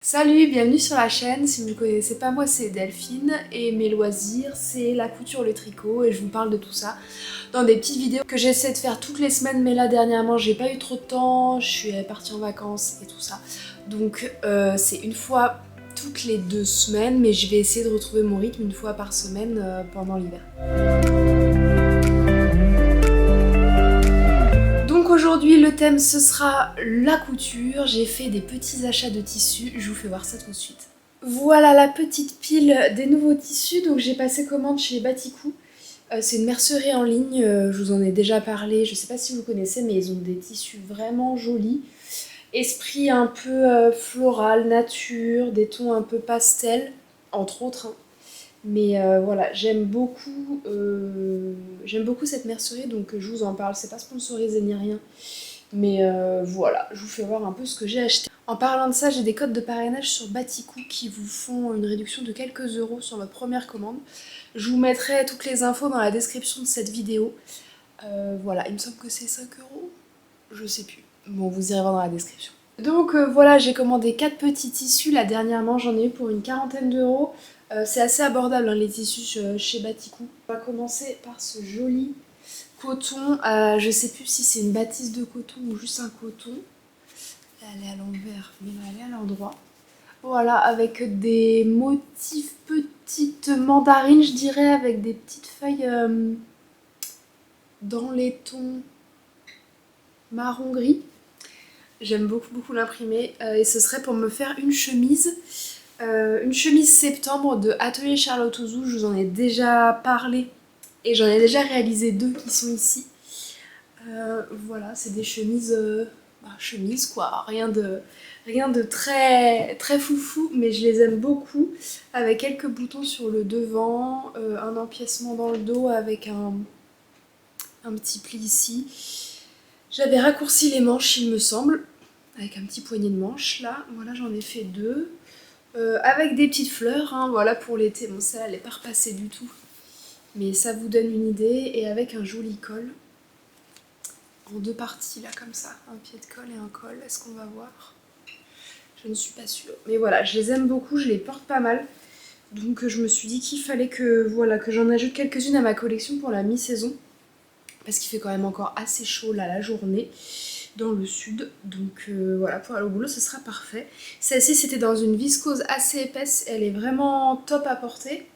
Salut, bienvenue sur la chaîne. Si vous ne me connaissez pas, moi c'est Delphine et mes loisirs c'est la couture, le tricot et je vous parle de tout ça dans des petites vidéos que j'essaie de faire toutes les semaines, mais là dernièrement j'ai pas eu trop de temps, je suis partie en vacances et tout ça. Donc c'est une fois toutes les 2 semaines, mais je vais essayer de retrouver mon rythme une fois par semaine pendant l'hiver. Donc aujourd'hui le thème ce sera la couture, j'ai fait des petits achats de tissus, je vous fais voir ça tout de suite. Voilà la petite pile des nouveaux tissus, donc j'ai passé commande chez Batikou. C'est une mercerie en ligne, je vous en ai déjà parlé, je sais pas si vous connaissez mais ils ont des tissus vraiment jolis. Esprit un peu floral, nature, des tons un peu pastel, entre autres. Hein. Mais voilà, j'aime beaucoup cette mercerie, donc je vous en parle. C'est pas sponsorisé ni rien, mais voilà, je vous fais voir un peu ce que j'ai acheté. En parlant de ça, j'ai des codes de parrainage sur Batikou qui vous font une réduction de quelques euros sur votre première commande. Je vous mettrai toutes les infos dans la description de cette vidéo. Voilà, il me semble que c'est 5 euros, je sais plus. Bon, vous irez voir dans la description. Donc voilà, j'ai commandé 4 petits tissus, là dernièrement j'en ai eu pour une quarantaine d'euros. C'est assez abordable hein, les tissus chez Batikou. On va commencer par ce joli coton, je sais plus si c'est une bâtisse de coton ou juste un coton. Elle est à l'envers, mais elle est à l'endroit. Voilà, avec des motifs petites mandarines, je dirais, avec des petites feuilles dans les tons marron-gris. J'aime beaucoup l'imprimer et ce serait pour me faire une chemise. Une chemise septembre de Atelier Charlotte Ouzou, je vous en ai déjà parlé et j'en ai déjà réalisé 2 qui sont ici. Voilà, c'est des chemises, chemises quoi, rien de très foufou, mais je les aime beaucoup, avec quelques boutons sur le devant, un empiècement dans le dos avec un petit pli ici. J'avais raccourci les manches il me semble, avec un petit poignet de manche là, voilà j'en ai fait 2. Avec des petites fleurs, hein, voilà pour l'été, bon ça elle n'est pas repassée du tout, mais ça vous donne une idée, et avec un joli col. En 2 parties là comme ça, un pied de colle et un col, est-ce qu'on va voir? Je ne suis pas sûre. Mais voilà, je les aime beaucoup, je les porte pas mal. Donc je me suis dit qu'il fallait que, voilà, que j'en ajoute quelques-unes à ma collection pour la mi-saison. Parce qu'il fait quand même encore assez chaud là la journée dans le sud. Donc voilà, pour aller au boulot ce sera parfait. Celle-ci c'était dans une viscose assez épaisse, elle est vraiment top à porter.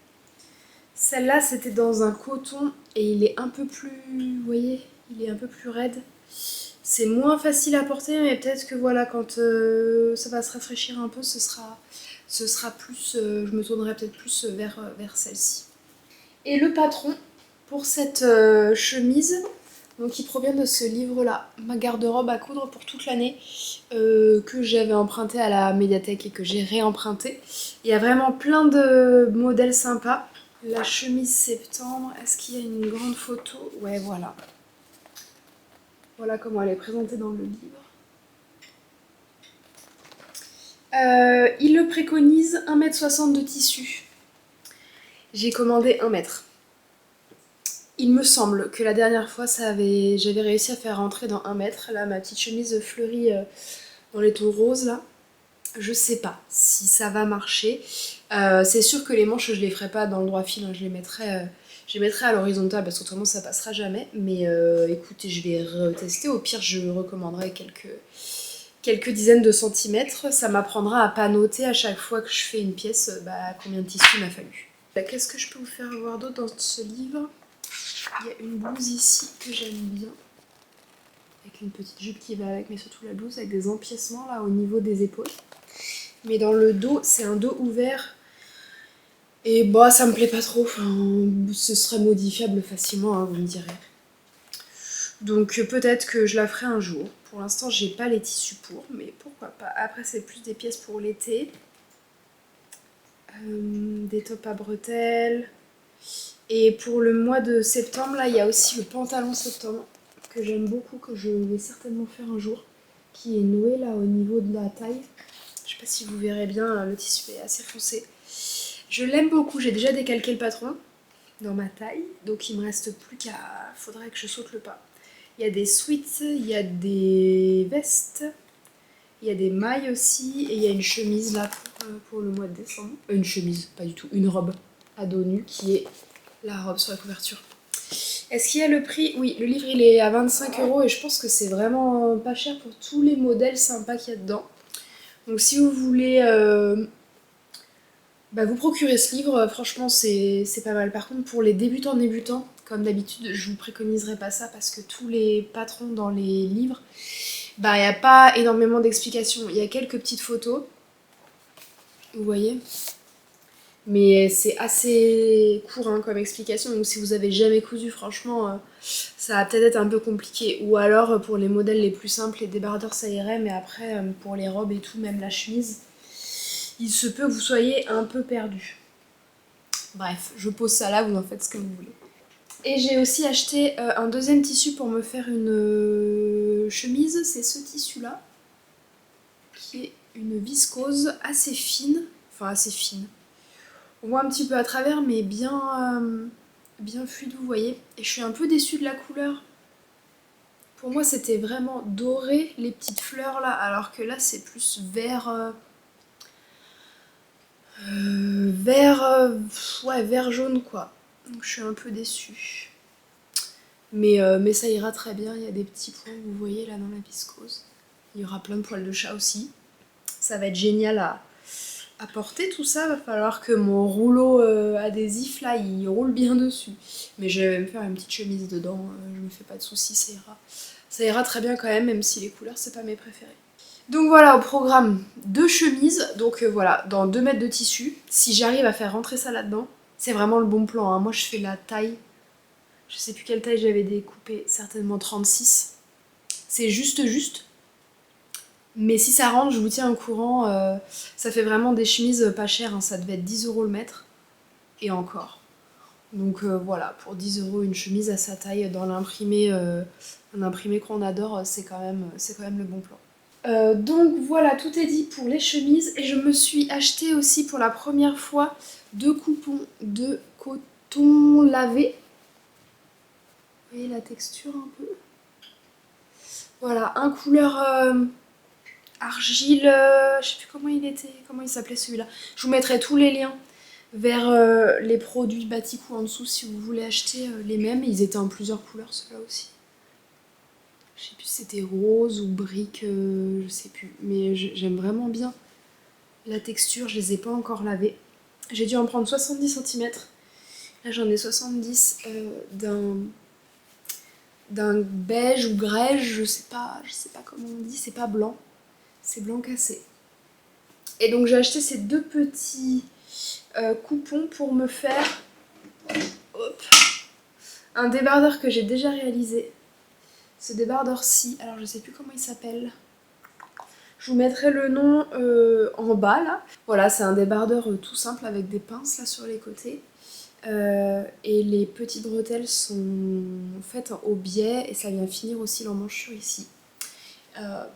Celle-là c'était dans un coton et il est un peu plus, vous voyez, il est un peu plus raide. C'est moins facile à porter, mais peut-être que voilà, quand ça va se rafraîchir un peu, ce sera plus, je me tournerai peut-être plus vers celle-ci. Et le patron pour cette chemise, donc il provient de ce livre-là, Ma garde-robe à coudre pour toute l'année, que j'avais emprunté à la médiathèque et que j'ai réemprunté. Il y a vraiment plein de modèles sympas. La chemise septembre, est-ce qu'il y a une grande photo? Ouais, voilà. Voilà comment elle est présentée dans le livre. Il le préconise 1,60 m de tissu. J'ai commandé 1 mètre. Il me semble que la dernière fois j'avais réussi à faire rentrer dans 1 mètre. Là, ma petite chemise fleurie dans les tons roses là. Je sais pas si ça va marcher. C'est sûr que les manches je les ferai pas dans le droit fil, hein. Je les mettrai à l'horizontale parce qu'autrement ça passera jamais. Mais écoutez, je vais retester. Au pire, je recommanderai quelques dizaines de centimètres. Ça m'apprendra à pas noter à chaque fois que je fais une pièce combien de tissu m'a fallu. Qu'est-ce que je peux vous faire voir d'autre dans ce livre? Il y a une blouse ici que j'aime bien, avec une petite jupe qui va avec, mais surtout la blouse avec des empiècements là au niveau des épaules. Mais dans le dos, c'est un dos ouvert. Et bah ça me plaît pas trop, enfin, ce serait modifiable facilement, hein, vous me direz. Donc peut-être que je la ferai un jour. Pour l'instant, j'ai pas les tissus pour, mais pourquoi pas. Après, c'est plus des pièces pour l'été. Des tops à bretelles. Et pour le mois de septembre, là, il y a aussi le pantalon septembre que j'aime beaucoup, que je vais certainement faire un jour, qui est noué là au niveau de la taille. Je sais pas si vous verrez bien, le tissu est assez foncé. Je l'aime beaucoup, j'ai déjà décalqué le patron dans ma taille, donc il me reste plus qu'à... faudrait que je saute le pas. Il y a des sweats, il y a des vestes, Il y a des mailles aussi et il y a une chemise là pour le mois de décembre. Une chemise, pas du tout, une robe à dos nu qui est la robe sur la couverture. Est-ce qu'il y a le prix? Oui, le livre il est à 25 € et je pense que c'est vraiment pas cher pour tous les modèles sympas qu'il y a dedans. Donc si vous voulez vous procurer ce livre, franchement c'est pas mal. Par contre pour les débutants, comme d'habitude je vous préconiserai pas ça parce que tous les patrons dans les livres, il n'y a pas énormément d'explications. Il y a quelques petites photos, vous voyez, mais c'est assez court hein, comme explication, donc si vous avez jamais cousu, franchement, ça va peut-être être un peu compliqué. Ou alors pour les modèles les plus simples, les débardeurs ça irait, mais après pour les robes et tout, même la chemise, il se peut que vous soyez un peu perdu. Bref, je pose ça là, vous en faites ce que vous voulez. Et j'ai aussi acheté un deuxième tissu pour me faire une chemise, c'est ce tissu là, qui est une viscose assez fine, enfin assez fine. On voit un petit peu à travers mais bien fluide vous voyez. Et je suis un peu déçue de la couleur. Pour moi c'était vraiment doré les petites fleurs là, alors que là c'est plus vert, vert jaune quoi. Donc je suis un peu déçue. Mais ça ira très bien, il y a des petits points vous voyez là dans la viscose. Il y aura plein de poils de chat aussi. Ça va être génial à porter tout ça, va falloir que mon rouleau adhésif là il roule bien dessus. Mais je vais me faire une petite chemise dedans, je me fais pas de soucis, ça ira. Ça ira très bien quand même si les couleurs c'est pas mes préférées. Donc voilà, au programme 2 chemises, donc voilà, dans 2 mètres de tissu. Si j'arrive à faire rentrer ça là-dedans, c'est vraiment le bon plan, hein. Moi je fais la taille, je sais plus quelle taille j'avais découpé, certainement 36. C'est juste. Mais si ça rentre, je vous tiens au courant, ça fait vraiment des chemises pas chères, hein, ça devait être 10 € le mètre, et encore. Donc voilà, pour 10 € une chemise à sa taille dans l'imprimé, un imprimé qu'on adore, c'est quand même le bon plan. Donc voilà, tout est dit pour les chemises, et je me suis acheté aussi pour la première fois 2 coupons de coton lavé. Vous voyez la texture un peu? Voilà, un couleur argile, je sais plus comment il s'appelait celui-là. Je vous mettrai tous les liens vers les produits Batikou en dessous si vous voulez acheter les mêmes. Ils étaient en plusieurs couleurs ceux-là aussi. Je sais plus si c'était rose ou brique, je sais plus. Mais j'aime vraiment bien la texture, je les ai pas encore lavés. J'ai dû en prendre 70 cm. Là j'en ai 70 d'un beige ou grège, je sais pas comment on dit, c'est pas blanc. C'est blanc cassé. Et donc j'ai acheté ces 2 petits coupons pour me faire un débardeur que j'ai déjà réalisé. Ce débardeur-ci, alors je sais plus comment il s'appelle. Je vous mettrai le nom en bas là. Voilà, c'est un débardeur tout simple avec des pinces là sur les côtés. Et les petites bretelles sont faites au biais et ça vient finir aussi l'emmanchure ici.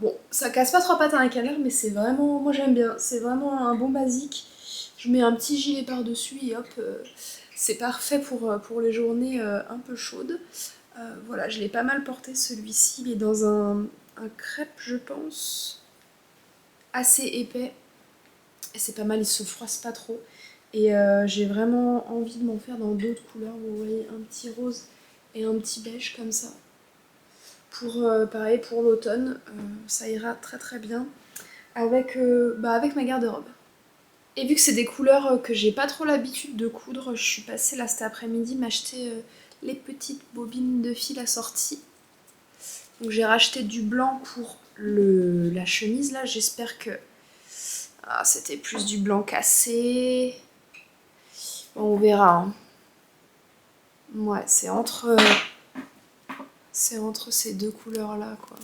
Bon, ça casse pas 3 pattes à un canard, mais c'est vraiment, moi j'aime bien, c'est vraiment un bon basique. Je mets un petit gilet par-dessus et hop, c'est parfait pour les journées un peu chaudes. Voilà, je l'ai pas mal porté celui-ci, il est dans un crêpe je pense, assez épais. Et c'est pas mal, il se froisse pas trop. Et j'ai vraiment envie de m'en faire dans d'autres couleurs, vous voyez, un petit rose et un petit beige comme ça. Pareil pour l'automne, ça ira très très bien avec ma garde-robe. Et vu que c'est des couleurs que j'ai pas trop l'habitude de coudre, je suis passée là cet après-midi m'acheter les petites bobines de fil assorties. Donc j'ai racheté du blanc pour la chemise là, j'espère que c'était plus du blanc cassé. Bon, on verra. Hein. Ouais, c'est entre ces 2 couleurs là quoi.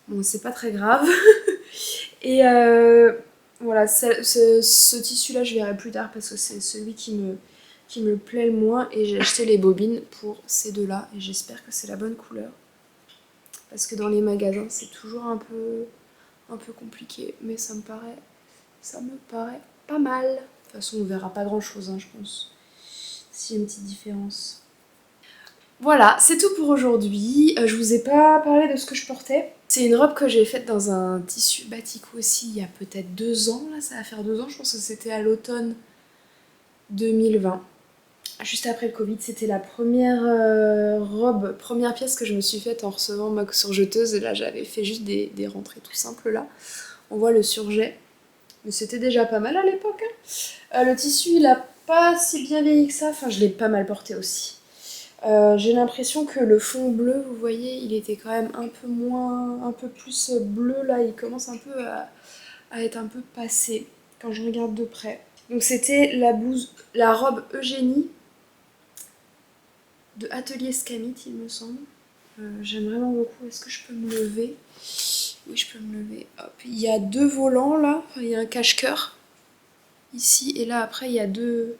Bon, c'est pas très grave. Et voilà, ce tissu là je verrai plus tard parce que c'est celui qui me plaît le moins, et j'ai acheté les bobines pour ces 2 là et j'espère que c'est la bonne couleur. Parce que dans les magasins c'est toujours un peu compliqué, mais ça me paraît pas mal. De toute façon on verra pas grand chose hein, je pense, s'il y a une petite différence. Voilà, c'est tout pour aujourd'hui. Je vous ai pas parlé de ce que je portais. C'est une robe que j'ai faite dans un tissu batik aussi il y a peut-être 2 ans. Là, ça va faire 2 ans, je pense que c'était à l'automne 2020. Juste après le Covid, c'était la première robe, première pièce que je me suis faite en recevant ma surjeteuse. Et là, j'avais fait juste des rentrées tout simples là. On voit le surjet, mais c'était déjà pas mal à l'époque, hein. Le tissu, il a pas si bien vieilli que ça. Enfin, je l'ai pas mal porté aussi. J'ai l'impression que le fond bleu, vous voyez, il était quand même un peu moins, un peu plus bleu là. Il commence un peu à être un peu passé quand je regarde de près. Donc c'était la robe Eugénie de Atelier Scamit, il me semble. J'aime vraiment beaucoup. Est-ce que je peux me lever? Oui, je peux me lever. Hop. Il y a 2 volants là. Enfin, il y a un cache-cœur ici. Et là, après, il y a deux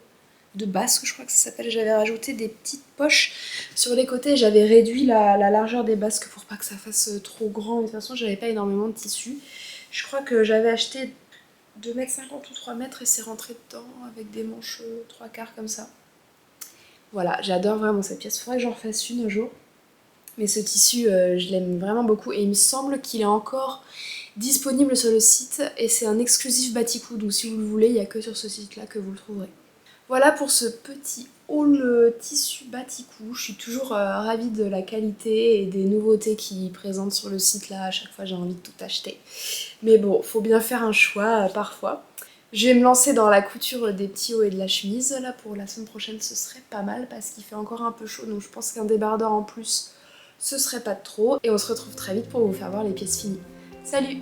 basques, je crois que ça s'appelle. J'avais rajouté des petites poches sur les côtés. J'avais réduit la largeur des basques pour pas que ça fasse trop grand. De toute façon, j'avais pas énormément de tissu. Je crois que j'avais acheté 2,50 m ou 3 m et c'est rentré dedans avec des manches 3/4 comme ça. Voilà, j'adore vraiment cette pièce. Faudrait que j'en fasse une un jour. Mais ce tissu, je l'aime vraiment beaucoup et il me semble qu'il est encore disponible sur le site et c'est un exclusif Batikou, donc si vous le voulez, il n'y a que sur ce site-là que vous le trouverez. Voilà pour ce petit haul tissu Batikou. Je suis toujours ravie de la qualité et des nouveautés qu'ils présentent sur le site là. À chaque fois, j'ai envie de tout acheter. Mais bon, faut bien faire un choix parfois. Je vais me lancer dans la couture des petits hauts et de la chemise. Là, pour la semaine prochaine, ce serait pas mal parce qu'il fait encore un peu chaud. Donc je pense qu'un débardeur en plus, ce serait pas de trop. Et on se retrouve très vite pour vous faire voir les pièces finies. Salut!